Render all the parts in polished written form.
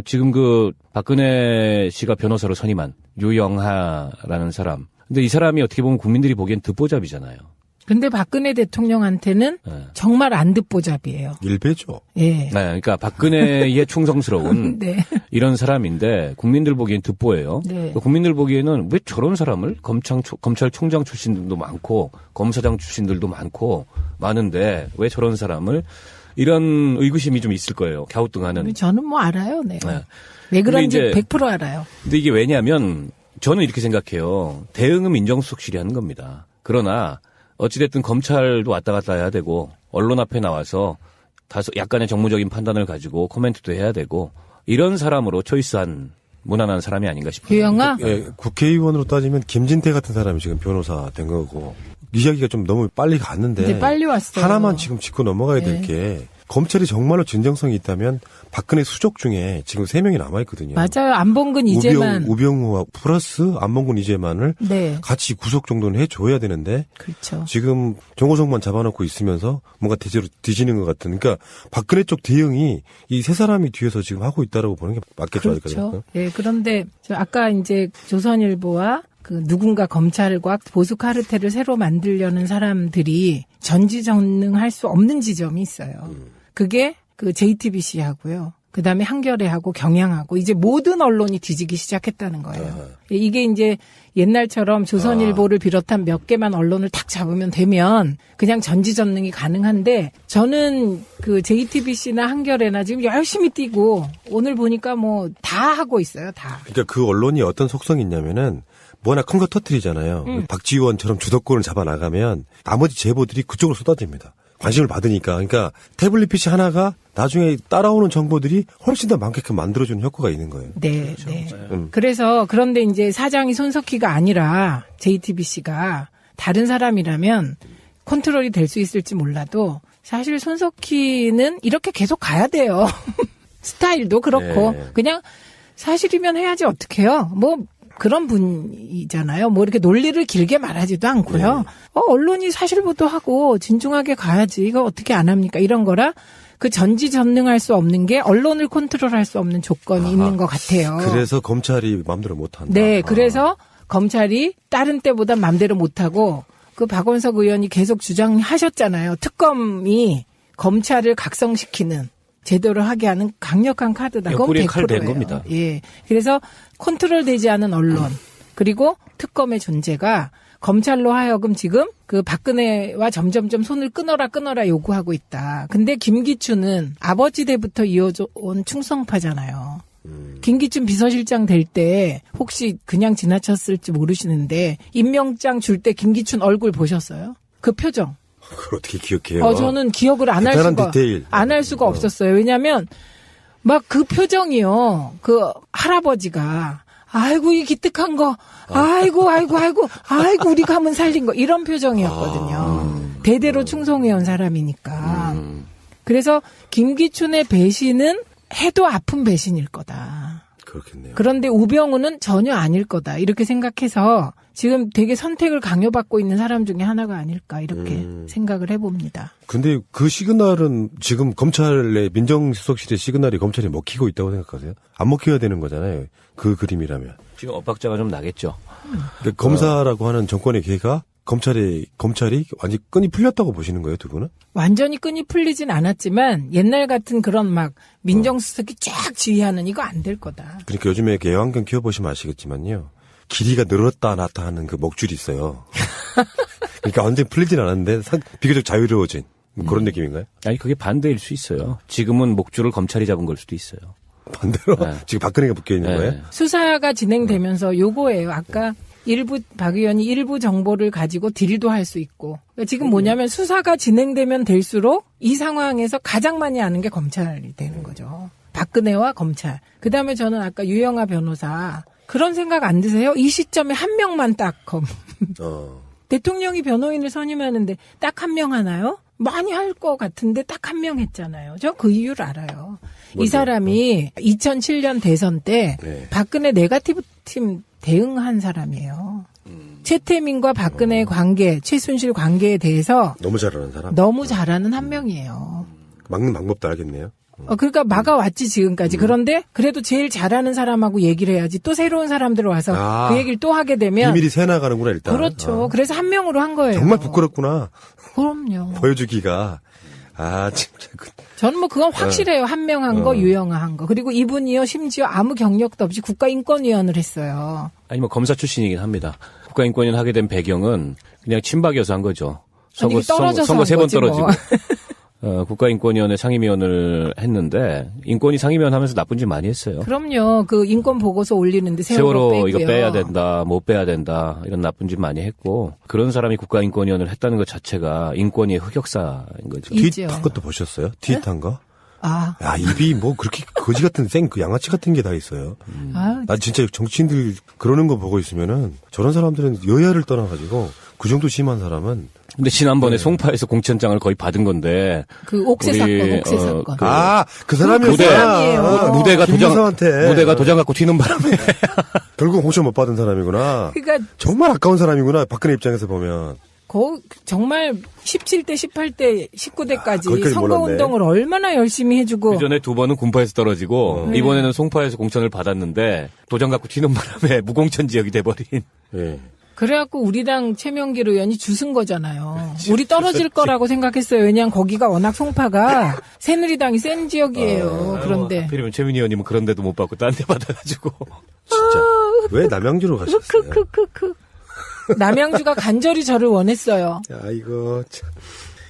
지금 그 박근혜 씨가 변호사로 선임한 유영하라는 사람. 근데 이 사람이 어떻게 보면 국민들이 보기엔 듣보잡이잖아요. 근데 박근혜 대통령한테는 네. 정말 안 듣보잡이에요. 일배죠. 예. 네, 그러니까 박근혜의 충성스러운 네. 이런 사람인데 국민들 보기엔 듣보예요. 네. 국민들 보기에는 왜 저런 사람을 검찰총장 출신들도 많고 검사장 출신들도 많은데 왜 저런 사람을 이런 의구심이 좀 있을 거예요. 갸우뚱하는. 저는 뭐 알아요. 네. 네. 왜 그런지 이제 100% 알아요. 근데 이게 왜냐면 저는 이렇게 생각해요. 대응은 민정수석실이 하는 겁니다. 그러나 어찌됐든 검찰도 왔다 갔다 해야 되고 언론 앞에 나와서 다소 약간의 정무적인 판단을 가지고 코멘트도 해야 되고 이런 사람으로 초이스한 무난한 사람이 아닌가 싶어요. 유영아? 예, 국회의원으로 따지면 김진태 같은 사람이 지금 변호사 된 거고 이야기가 좀 너무 빨리 갔는데 네, 빨리 왔어요. 하나만 지금 짚고 넘어가야 될 게 검찰이 정말로 진정성이 있다면 박근혜 수족 중에 지금 3명이 남아있거든요. 맞아요. 안봉근 이재만. 우병우와 플러스 안봉근 이재만을 네. 같이 구속 정도는 해줘야 되는데 그렇죠. 지금 정호성만 잡아놓고 있으면서 뭔가 대체로 뒤지는 것 같은. 그러니까 박근혜 쪽 대응이 이 세 사람이 뒤에서 지금 하고 있다라고 보는 게 맞겠죠. 그렇죠. 예, 그런데 아까 이제 조선일보와 그 누군가 검찰과 보수 카르텔을 새로 만들려는 사람들이 전지전능할 수 없는 지점이 있어요. 그게 그 JTBC하고요. 그다음에 한겨레하고 경향하고 이제 모든 언론이 뒤지기 시작했다는 거예요. 이게 이제 옛날처럼 조선일보를 비롯한 몇 개만 언론을 탁 잡으면 되면 그냥 전지전능이 가능한데 저는 그 JTBC나 한겨레나 지금 열심히 뛰고 오늘 보니까 뭐 다 하고 있어요. 다. 그러니까 그 언론이 어떤 속성이 있냐면은 뭐 하나 큰 거 터뜨리잖아요. 박지원처럼 주도권을 잡아나가면 나머지 제보들이 그쪽으로 쏟아집니다. 관심을 받으니까. 그러니까 태블릿 PC 하나가 나중에 따라오는 정보들이 훨씬 더 많게끔 만들어주는 효과가 있는 거예요. 네. 그렇죠. 네. 그래서 그런데 이제 사장이 손석희가 아니라 JTBC가 다른 사람이라면 컨트롤이 될 수 있을지 몰라도 사실 손석희는 이렇게 계속 가야 돼요. 스타일도 그렇고 네. 그냥 사실이면 해야지 어떡해요. 뭐 그런 분이잖아요. 뭐 이렇게 논리를 길게 말하지도 않고요. 언론이 사실 보도하고 진중하게 가야지. 이거 어떻게 안 합니까? 이런 거라 그 전지전능할 수 없는 게 언론을 컨트롤할 수 없는 조건이 있는 것 같아요. 그래서 검찰이 마음대로 못한다. 네. 그래서 검찰이 다른 때보다 마음대로 못하고 그 박원석 의원이 계속 주장하셨잖아요. 특검이 검찰을 각성시키는 제대로 하게 하는 강력한 카드다. 그건 100%예요. 겁니다. 예. 그래서 컨트롤되지 않은 언론 그리고 특검의 존재가 검찰로 하여금 지금 그 박근혜와 점점점 손을 끊어라 요구하고 있다. 근데 김기춘은 아버지 때부터 이어온 충성파잖아요. 김기춘 비서실장 될 때 혹시 그냥 지나쳤을지 모르시는데 임명장 줄 때 김기춘 얼굴 보셨어요? 그 표정. 그걸 어떻게 기억해요? 저는 기억을 안 할 수가 없었어요. 왜냐면 막 그 표정이요. 그 할아버지가 아이고 이 기특한 거. 아이고 우리 가문 살린 거 이런 표정이었거든요. 대대로 충성해온 사람이니까. 그래서 김기춘의 배신은 해도 아픈 배신일 거다. 그렇겠네요. 그런데 우병우는 전혀 아닐 거다. 이렇게 생각해서 지금 되게 선택을 강요받고 있는 사람 중에 하나가 아닐까 이렇게 생각을 해봅니다. 근데 그 시그널은 지금 검찰의 민정수석실의 시그널이 검찰이 먹히고 있다고 생각하세요? 안 먹혀야 되는 거잖아요. 그 그림이라면. 지금 엇박자가 좀 나겠죠. 그러니까 검사라고 하는 정권의 개가 검찰이 완전히 끈이 풀렸다고 보시는 거예요, 두 분은? 완전히 끈이 풀리진 않았지만 옛날 같은 그런 막 민정수석이 쫙 지휘하는 이거 안 될 거다. 그러니까 요즘에 이렇게 애완견 키워보시면 아시겠지만요. 길이가 늘었다 놨다 하는 그 먹줄이 있어요. 그러니까 완전히 풀리진 않았는데 비교적 자유로워진 그런 느낌인가요? 아니 그게 반대일 수 있어요. 지금은 목줄을 검찰이 잡은 걸 수도 있어요. 반대로? 네. 지금 박근혜가 묶여있는 네. 거예요? 수사가 진행되면서 요거예요. 아까 박 의원이 일부 정보를 가지고 딜도 할 수 있고. 그러니까 지금 뭐냐면 수사가 진행되면 될수록 이 상황에서 가장 많이 아는 게 검찰이 되는 거죠. 박근혜와 검찰. 그다음에 저는 아까 유영아 변호사 그런 생각 안 드세요? 이 시점에 한 명만 딱 대통령이 변호인을 선임하는데 딱 한 명 하나요? 많이 할 것 같은데 딱 한 명 했잖아요. 저 그 이유를 알아요. 뭔데? 이 사람이 2007년 대선 때 박근혜 네거티브 팀 대응한 사람이에요. 최태민과 박근혜의 관계, 최순실 관계에 대해서 너무 잘하는 사람? 너무 잘하는 한 명이에요. 막는 방법도 알겠네요. 그러니까 막아왔지 지금까지. 그런데 그래도 제일 잘하는 사람하고 얘기를 해야지. 또 새로운 사람들 와서 아. 그 얘기를 또 하게 되면 비밀이 새나가는구나 일단. 그렇죠. 그래서 한 명으로 한 거예요. 정말 부끄럽구나. 그럼요. 보여주기가. 아 진짜. 저는 뭐 그건 확실해요. 한 명 한 거, 유영아 한 거. 그리고 이분이요 심지어 아무 경력도 없이 국가인권위원을 했어요. 아니 뭐 검사 출신이긴 합니다. 국가인권위원 하게 된 배경은 그냥 친박이어서 한 거죠. 아니, 떨어져서 선거 한 3번 거지, 뭐. 떨어지고. 국가인권위원회 상임위원을 했는데 인권위 상임위원 하면서 나쁜 짓 많이 했어요. 그럼요. 그 인권 보고서 올리는데 세월호 빼고요. 이거 빼야 된다, 못 빼야 된다 이런 나쁜 짓 많이 했고 그런 사람이 국가인권위원을 했다는 것 자체가 인권위의 흑역사인 거죠. 있죠. 트윗한 것도 보셨어요? 트윗한 거? 아, 야 입이 뭐 그렇게 거지 같은 그 양아치 같은 게 다 있어요. 나 진짜 정치인들 그러는 거 보고 있으면은 저런 사람들은 여야를 떠나가지고 그 정도 심한 사람은 근데 지난번에 송파에서 공천장을 거의 받은 건데 그 옥새 우리, 사건, 옥새 사건. 그 사람이었구나. 그 사람이에요. 무대가 도장 갖고 튀는 바람에 결국 호셔 못 받은 사람이구나. 그러니까 정말 아까운 사람이구나. 박근혜 입장에서 보면. 정말 17대, 18대, 19대까지 거기까지 선거운동을 얼마나 열심히 해주고. 그 전에 두 번은 군파에서 떨어지고 이번에는 송파에서 공천을 받았는데 도장 갖고 튀는 바람에 무공천 지역이 돼버린. 예. 그래갖고 우리 당 최명길 의원이 주승 거잖아요. 우리 떨어질 거라고 생각했어요. 왜냐하면 거기가 워낙 송파가 새누리당이 센 지역이에요. 그런데. 하필이면 최민희 의원님은 그런 데도 못 받고 딴 데 받아가지고. 진짜. 왜 남양주로 가셨어요? 크크크크. 남양주가 간절히 저를 원했어요. 야, 이거 참.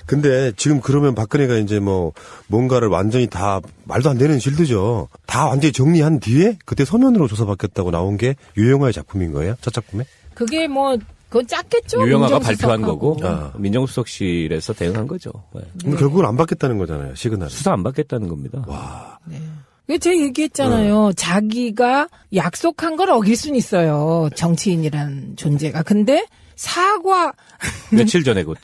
근데 지금 그러면 박근혜가 이제 뭐 뭔가를 완전히 다 말도 안 되는 실드죠. 다 완전히 정리한 뒤에 그때 서면으로 조사받겠다고 나온 게 유영아의 작품인 거예요? 첫 작품에? 그게 뭐 그건 작겠죠. 유영아가 민정수석하고. 발표한 거고 민정수석실에서 대응한 거죠. 네. 근데 결국은 안 받겠다는 거잖아요. 시그널. 수사 안 받겠다는 겁니다. 와. 왜 제가 얘기했잖아요. 자기가 약속한 걸 어길 수는 있어요. 정치인이란 존재가. 근데 사과 며칠 전에 그것도.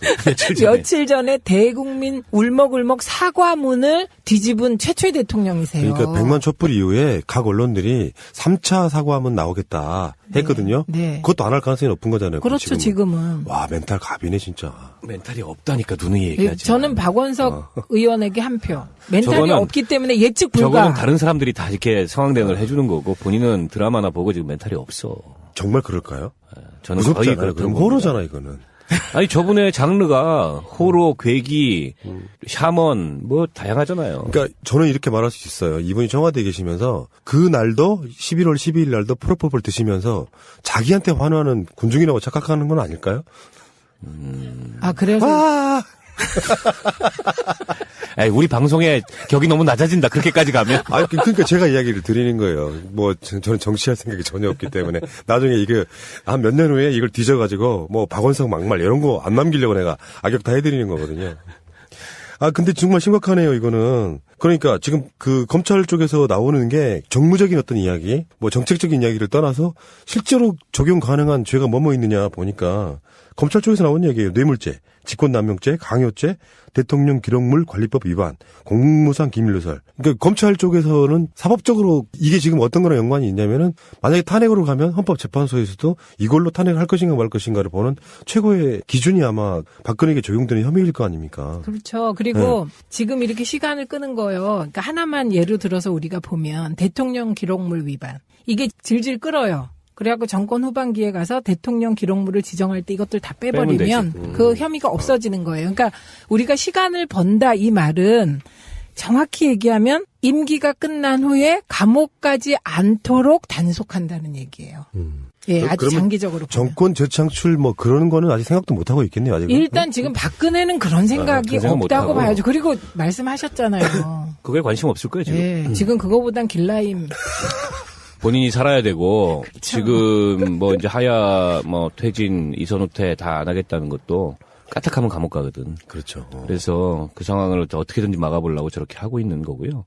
며칠 전에 대국민 울먹울먹 사과문을 뒤집은 최초의 대통령이세요. 그러니까 100만 촛불 이후에 각 언론들이 3차 사과문 나오겠다 했거든요. 네. 그것도 안 할 가능성이 높은 거잖아요. 그렇죠, 지금은. 와, 멘탈 갑이네, 진짜. 멘탈이 없다니까 누누이 얘기하지. 저는 박원석 의원에게 한 표. 멘탈이 저거는- 없기 때문에 예측 불가. 저거는 다른 사람들이 다 이렇게 상황 대응을 해주는 거고 본인은 드라마나 보고 지금 멘탈이 없어. 정말 그럴까요? 저는 거의 무섭잖아요. 그렇다고 그럼 봅니다. 호러잖아, 이거는. 아니 저분의 장르가 호러, 괴기, 샤먼 뭐 다양하잖아요. 그러니까 저는 이렇게 말할 수 있어요. 이분이 청와대에 계시면서 그 날도 11월 12일 날도 프로포폴 드시면서 자기한테 환호하는 군중이라고 착각하는 건 아닐까요? 아, 그래서. 아, 에이, 우리 방송의 격이 너무 낮아진다. 그렇게까지 가면. 아니, 그러니까 제가 이야기를 드리는 거예요. 뭐, 저는 정치할 생각이 전혀 없기 때문에. 나중에 이게, 한 몇 년 후에 이걸 뒤져가지고, 뭐, 박원석 막말, 이런 거 안 남기려고 내가 악역 다 해드리는 거거든요. 아, 근데 정말 심각하네요, 이거는. 그러니까 지금 그 검찰 쪽에서 나오는 게 정무적인 어떤 이야기, 뭐 정책적인 이야기를 떠나서 실제로 적용 가능한 죄가 뭐뭐 있느냐 보니까 검찰 쪽에서 나온 얘기예요. 뇌물죄, 직권남용죄, 강요죄, 대통령 기록물 관리법 위반, 공무상 기밀누설. 그러니까 검찰 쪽에서는 사법적으로 이게 지금 어떤 거랑 연관이 있냐면은 만약에 탄핵으로 가면 헌법재판소에서도 이걸로 탄핵할 것인가 말 것인가를 보는 최고의 기준이 아마 박근혜에게 적용되는 혐의일 거 아닙니까? 그렇죠. 그리고 지금 이렇게 시간을 끄는 거예요. 그러니까 하나만 예로 들어서 우리가 보면 대통령 기록물 위반. 이게 질질 끌어요. 그래갖고 정권 후반기에 가서 대통령 기록물을 지정할 때 이것들 다 빼버리면 그 혐의가 없어지는 거예요. 그러니까 우리가 시간을 번다 이 말은 정확히 얘기하면 임기가 끝난 후에 감옥 가지 않도록 단속한다는 얘기예요. 예, 아주 그러면 장기적으로 보면. 정권 재창출 뭐 그러는 거는 아직 생각도 못 하고 있겠네요. 아직. 일단 지금 박근혜는 그런 생각이 그런 생각 없다고 못하고. 봐야죠. 그리고 말씀하셨잖아요. 그거에 관심 없을 거예요, 지금. 예, 지금 그거보단 길라임. 본인이 살아야 되고, 지금 뭐 이제 하야, 뭐 퇴진, 이선후퇴 다 안 하겠다는 것도 까딱하면 감옥 가거든. 그렇죠. 그래서 그 상황을 어떻게든지 막아보려고 저렇게 하고 있는 거고요.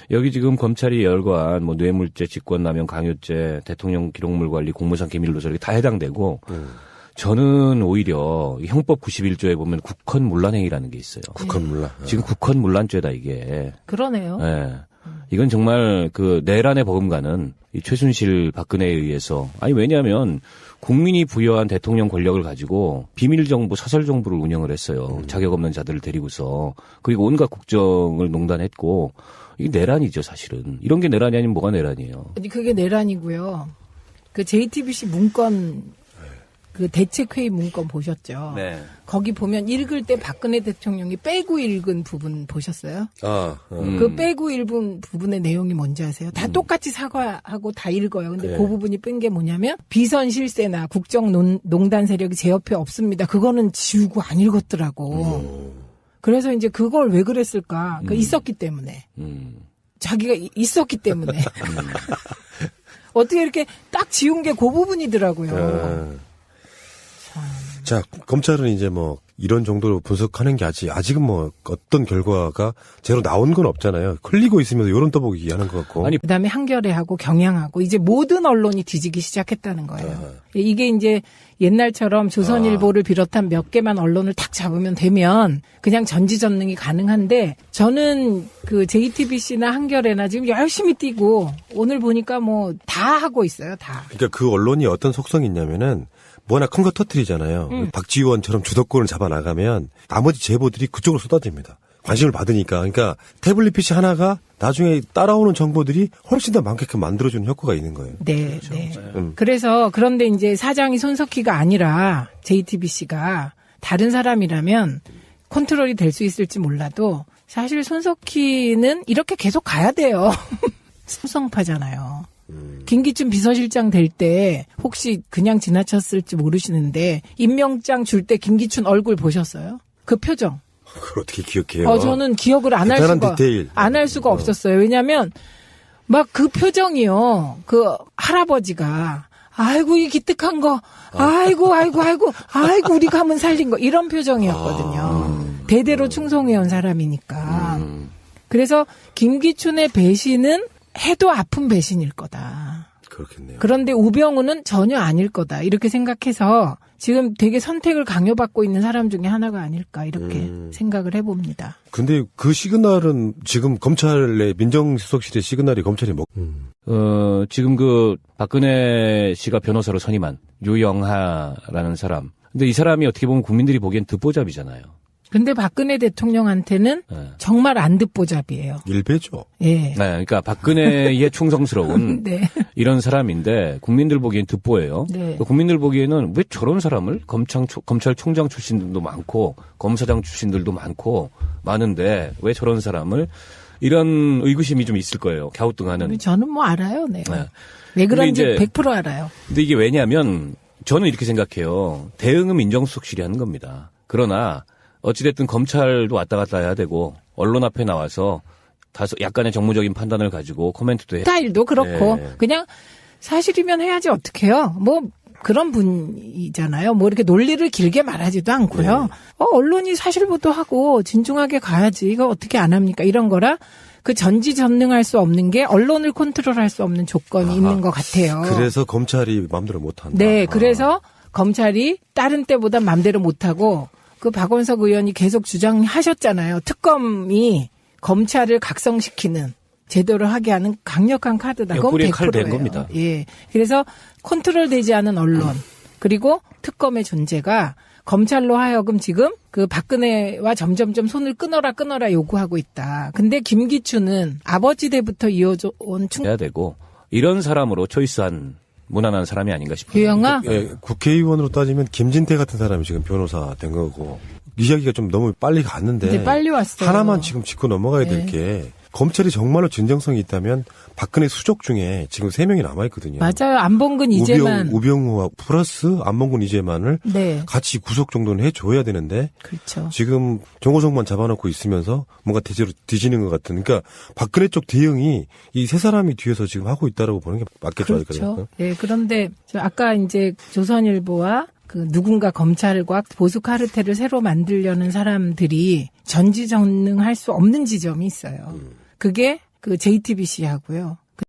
여기 지금 검찰이 열거한 뭐 뇌물죄, 직권남용, 강요죄, 대통령 기록물 관리, 공무상 기밀누설 이렇게 다 해당되고, 저는 오히려 이 형법 91조에 보면 국헌 문란행위라는 게 있어요. 국헌 문란. 지금 국헌 문란죄다 이게. 그러네요. 예. 이건 정말 그 내란에 버금가는 이 최순실 박근혜에 의해서 아니 왜냐하면 국민이 부여한 대통령 권력을 가지고 비밀 정부 사설 정부를 운영을 했어요. 자격 없는 자들을 데리고서 그리고 온갖 국정을 농단했고 이게 내란이죠 사실은. 이런 게 내란이 아니면 뭐가 내란이에요. 아니 그게 내란이고요. 그 JTBC 문건 그 대책회의 문건 보셨죠? 네. 거기 보면 읽을 때 박근혜 대통령이 빼고 읽은 부분 보셨어요? 음. 그 빼고 읽은 부분의 내용이 뭔지 아세요? 다 똑같이 사과하고 다 읽어요. 근데 네. 그 부분이 뺀 게 뭐냐면 비선 실세나 국정농단 세력이 제 옆에 없습니다. 그거는 지우고 안 읽었더라고. 그래서 이제 그걸 왜 그랬을까? 그 있었기 때문에. 자기가 있었기 때문에. 어떻게 이렇게 딱 지운 게 그 부분이더라고요. 자, 검찰은 이제 뭐 이런 정도로 분석하는 게 아직은 뭐 어떤 결과가 제대로 나온 건 없잖아요. 흘리고 있으면서 요런 떠보기 하는 것 같고. 아니, 그다음에 한겨레하고 경향하고 이제 모든 언론이 뒤지기 시작했다는 거예요. 이게 이제 옛날처럼 조선일보를 비롯한 몇 개만 언론을 탁 잡으면 되면 그냥 전지전능이 가능한데 저는 그 JTBC나 한겨레나 지금 열심히 뛰고 오늘 보니까 뭐 다 하고 있어요. 다. 그러니까 그 언론이 어떤 속성이 있냐면은 뭐 하나 큰 거 터뜨리잖아요. 박지원처럼 주도권을 잡아나가면 나머지 제보들이 그쪽으로 쏟아집니다. 관심을 받으니까. 그러니까 태블릿 PC 하나가 나중에 따라오는 정보들이 훨씬 더 많게끔 만들어주는 효과가 있는 거예요. 네, 네. 그래서 그런데 이제 사장이 손석희가 아니라 JTBC가 다른 사람이라면 컨트롤이 될 수 있을지 몰라도 사실 손석희는 이렇게 계속 가야 돼요. 삼성파잖아요. 김기춘 비서실장 될 때 혹시 그냥 지나쳤을지 모르시는데 임명장 줄 때 김기춘 얼굴 보셨어요? 그 표정. 그걸 어떻게 기억해요? 저는 기억을 안 할 대단한 수가 디테일. 안 할 수가 없었어요. 왜냐하면 막 그 표정이요. 그 할아버지가 아이고 이 기특한 거, 아이고 우리 가문 살린 거 이런 표정이었거든요. 대대로 충성해온 사람이니까. 그래서 김기춘의 배신은 해도 아픈 배신일 거다. 그렇겠네요. 그런데 우병우는 전혀 아닐 거다. 이렇게 생각해서 지금 되게 선택을 강요받고 있는 사람 중에 하나가 아닐까 이렇게 생각을 해봅니다. 근데 그 시그널은 지금 검찰의 민정수석실의 시그널이 검찰이 지금 그 박근혜 씨가 변호사로 선임한 유영하라는 사람. 근데 이 사람이 어떻게 보면 국민들이 보기엔 듣보잡이잖아요. 근데 박근혜 대통령한테는 네. 정말 안 듣보잡이에요. 일배죠. 예. 네, 그러니까 박근혜의 충성스러운 네. 이런 사람인데 국민들 보기엔 듣보예요. 네. 국민들 보기에는 왜 저런 사람을 검찰총장 출신들도 많고 검사장 출신들도 많은데 왜 저런 사람을 이런 의구심이 좀 있을 거예요. 갸우뚱하는. 저는 뭐 알아요. 네. 네. 왜 그런지 근데 이제 100% 알아요. 근데 이게 왜냐하면 저는 이렇게 생각해요. 대응은 민정수석실이 하는 겁니다. 그러나 어찌됐든 검찰도 왔다 갔다 해야 되고 언론 앞에 나와서 다소 약간의 정무적인 판단을 가지고 코멘트도 해요. 스타일도 그렇고 네. 그냥 사실이면 해야지 어떡해요. 뭐 그런 분이잖아요. 뭐 이렇게 논리를 길게 말하지도 않고요. 언론이 사실 보도하고 진중하게 가야지. 이거 어떻게 안 합니까? 이런 거라 그 전지전능할 수 없는 게 언론을 컨트롤할 수 없는 조건이 있는 것 같아요. 그래서 검찰이 마음대로 못한다. 네. 그래서 검찰이 다른 때보다 마음대로 못하고 그 박원석 의원이 계속 주장하셨잖아요. 특검이 검찰을 각성시키는 제대로 하게 하는 강력한 카드다. 그건 옆구리에 칼 100%예요. 댄 겁니다. 예. 그래서 컨트롤되지 않은 언론 그리고 특검의 존재가 검찰로 하여금 지금 그 박근혜와 점점점 손을 끊어라 요구하고 있다. 근데 김기춘은 아버지 때부터 이어져 온 해야 되고 이런 사람으로 초이스한 무난한 사람이 아닌가 싶어요. 유영아? 예, 국회의원으로 따지면 김진태 같은 사람이 지금 변호사 된 거고 이야기가 좀 너무 빨리 갔는데 네, 빨리 왔어요. 하나만 지금 짚고 넘어가야 될 게 검찰이 정말로 진정성이 있다면 박근혜 수족 중에 지금 3명이 남아있거든요. 맞아요. 안봉근 이재만. 우병우와 플러스 안봉근 이재만을 네. 같이 구속 정도는 해줘야 되는데 그렇죠. 지금 정호성만 잡아놓고 있으면서 뭔가 대체로 뒤지는 것 같은. 그러니까 박근혜 쪽 대응이 이 세 사람이 뒤에서 지금 하고 있다라고 보는 게 맞겠죠. 그렇죠. 네, 그런데 아까 이제 조선일보와 그 누군가 검찰과 보수 카르텔을 새로 만들려는 사람들이 전지전능할 수 없는 지점이 있어요. 그게 그 JTBC하고요.